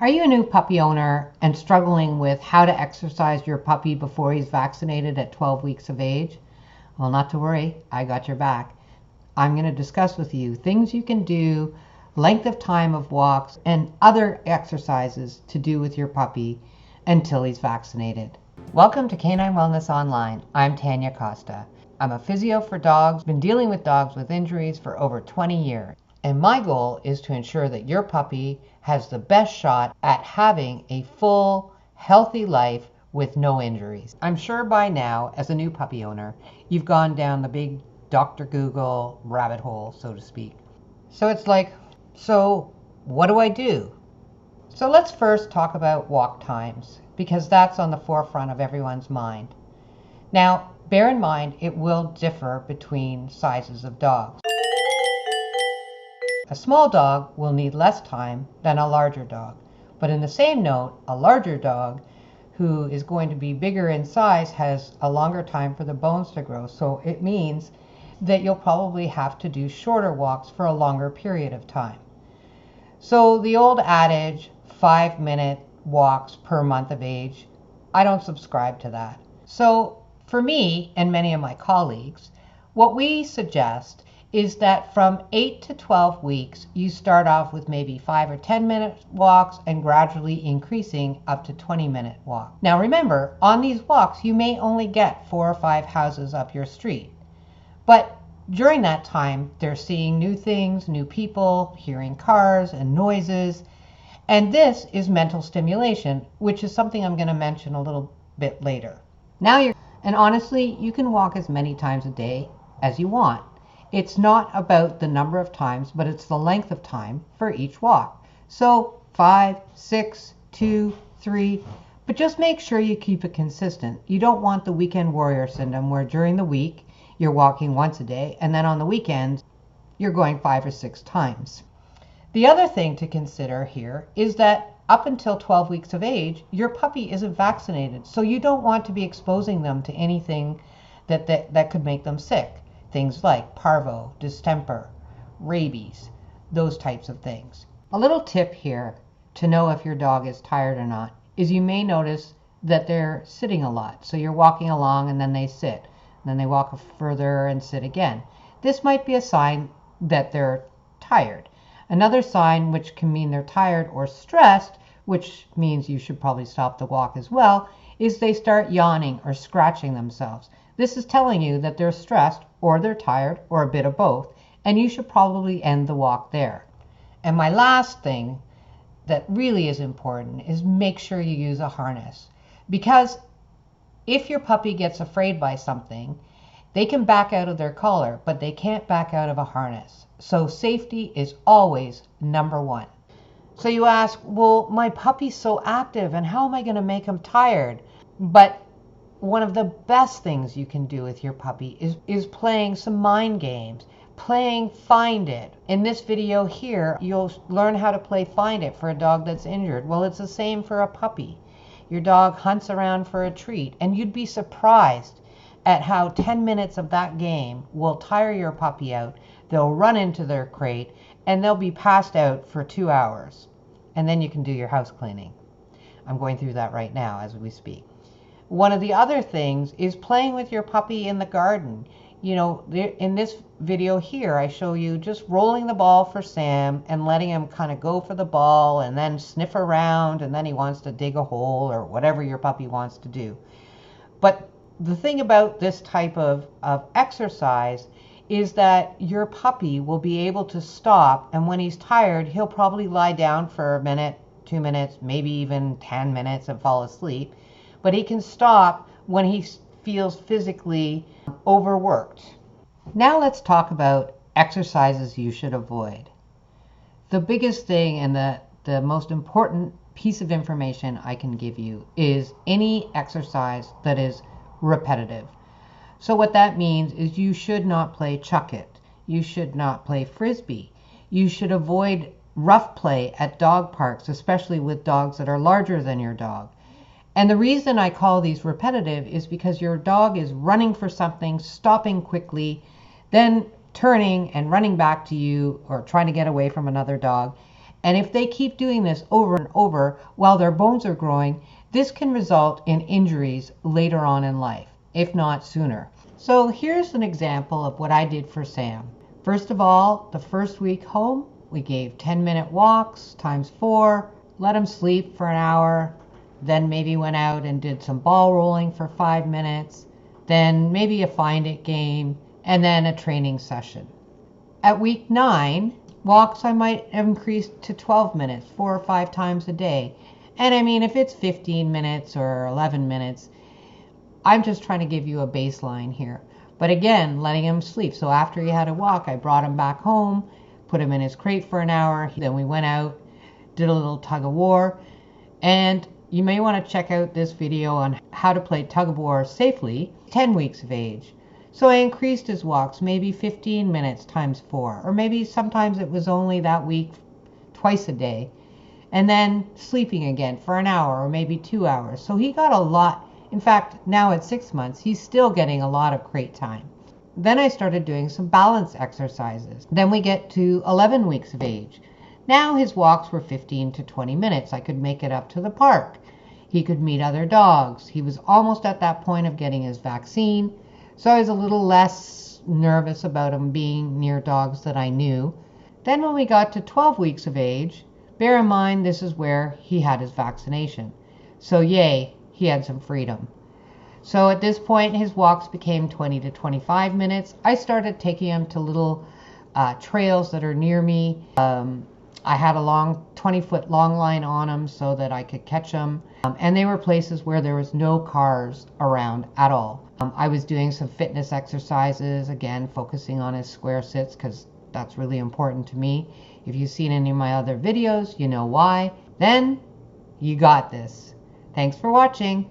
Are you a new puppy owner and struggling with how to exercise your puppy before he's vaccinated at 12 weeks of age? Well, not to worry, I got your back. I'm going to discuss with you things you can do, length of time of walks, and other exercises to do with your puppy until he's vaccinated. Welcome to Canine Wellness Online. I'm Tania Costa. I'm a physio for dogs, been dealing with dogs with injuries for over 20 years. And my goal is to ensure that your puppy has the best shot at having a full, healthy life with no injuries. I'm sure by now, as a new puppy owner, you've gone down the big Dr. Google rabbit hole, so to speak. So it's like, so what do I do? So let's first talk about walk times, because that's on the forefront of everyone's mind. Now, bear in mind, it will differ between sizes of dogs. A small dog will need less time than a larger dog. But in the same note, a larger dog who is going to be bigger in size has a longer time for the bones to grow. So it means that you'll probably have to do shorter walks for a longer period of time. So the old adage, 5-minute walks per month of age, I don't subscribe to that. So for me and many of my colleagues, what we suggest is that from 8 to 12 weeks, you start off with maybe 5 or 10-minute walks and gradually increasing up to 20-minute walk. Now remember, on these walks, you may only get 4 or 5 houses up your street. But during that time, they're seeing new things, new people, hearing cars and noises. And this is mental stimulation, which is something I'm going to mention a little bit later. And honestly, you can walk as many times a day as you want. It's not about the number of times, but it's the length of time for each walk. So 5, 6, 2, 3, but just make sure you keep it consistent. You don't want the weekend warrior syndrome where during the week you're walking once a day and then on the weekends you're going 5 or 6 times. The other thing to consider here is that up until 12 weeks of age, your puppy isn't vaccinated. So you don't want to be exposing them to anything that could make them sick. Things like parvo, distemper, rabies, those types of things. A little tip here to know if your dog is tired or not is you may notice that they're sitting a lot. So you're walking along and then they sit. And then they walk further and sit again. This might be a sign that they're tired. Another sign, which can mean they're tired or stressed, which means you should probably stop the walk as well, is they start yawning or scratching themselves. This is telling you that they're stressed or they're tired or a bit of both, and you should probably end the walk there. And my last thing that really is important is make sure you use a harness, because if your puppy gets afraid by something, they can back out of their collar, but they can't back out of a harness. So safety is always number one. So you ask, well, my puppy's so active and how am I going to make him tired? But one of the best things you can do with your puppy is playing some mind games, playing Find It. In this video here, you'll learn how to play Find It for a dog that's injured. Well, it's the same for a puppy. Your dog hunts around for a treat, and you'd be surprised at how 10 minutes of that game will tire your puppy out. They'll run into their crate, and they'll be passed out for 2 hours. And then you can do your house cleaning. I'm going through that right now as we speak. One of the other things is playing with your puppy in the garden. You know, in this video here, I show you just rolling the ball for Sam and letting him kind of go for the ball and then sniff around, and then he wants to dig a hole or whatever your puppy wants to do. But the thing about this type of exercise is that your puppy will be able to stop, and when he's tired, he'll probably lie down for a minute, 2 minutes, maybe even 10 minutes and fall asleep. But he can stop when he feels physically overworked. Now let's talk about exercises you should avoid. The biggest thing and the most important piece of information I can give you is any exercise that is repetitive. So what that means is you should not play chuck it. You should not play frisbee. You should avoid rough play at dog parks, especially with dogs that are larger than your dog. And the reason I call these repetitive is because your dog is running for something, stopping quickly, then turning and running back to you or trying to get away from another dog. And if they keep doing this over and over while their bones are growing, this can result in injuries later on in life, if not sooner. So here's an example of what I did for Sam. First of all, the first week home, we gave 10-minute walks times 4, let him sleep for an hour, then maybe went out and did some ball rolling for 5 minutes, then maybe a find it game, and then a training session. At week 9, walks I might have increased to 12 minutes, 4 or 5 times a day. And I mean, if it's 15 minutes or 11 minutes, I'm just trying to give you a baseline here. But again, letting him sleep. So after he had a walk, I brought him back home, put him in his crate for an hour. Then we went out, did a little tug of war. And you may want to check out this video on how to play tug of war safely, 10 weeks of age. So I increased his walks, maybe 15 minutes times 4, or maybe sometimes it was only that week twice a day. And then sleeping again for an hour or maybe 2 hours. So he got a lot. In fact, now at 6 months, he's still getting a lot of crate time. Then I started doing some balance exercises. Then we get to 11 weeks of age. Now his walks were 15 to 20 minutes. I could make it up to the park. He could meet other dogs. He was almost at that point of getting his vaccine. So I was a little less nervous about him being near dogs that I knew. Then when we got to 12 weeks of age, bear in mind this is where he had his vaccination. So yay, he had some freedom. So at this point his walks became 20 to 25 minutes. I started taking him to little trails that are near me. I had a long 20-foot long line on him so that I could catch him. And they were places where there was no cars around at all. I was doing some fitness exercises, again, focusing on his square sits because that's really important to me. If you've seen any of my other videos, you know why. Then you got this. Thanks for watching.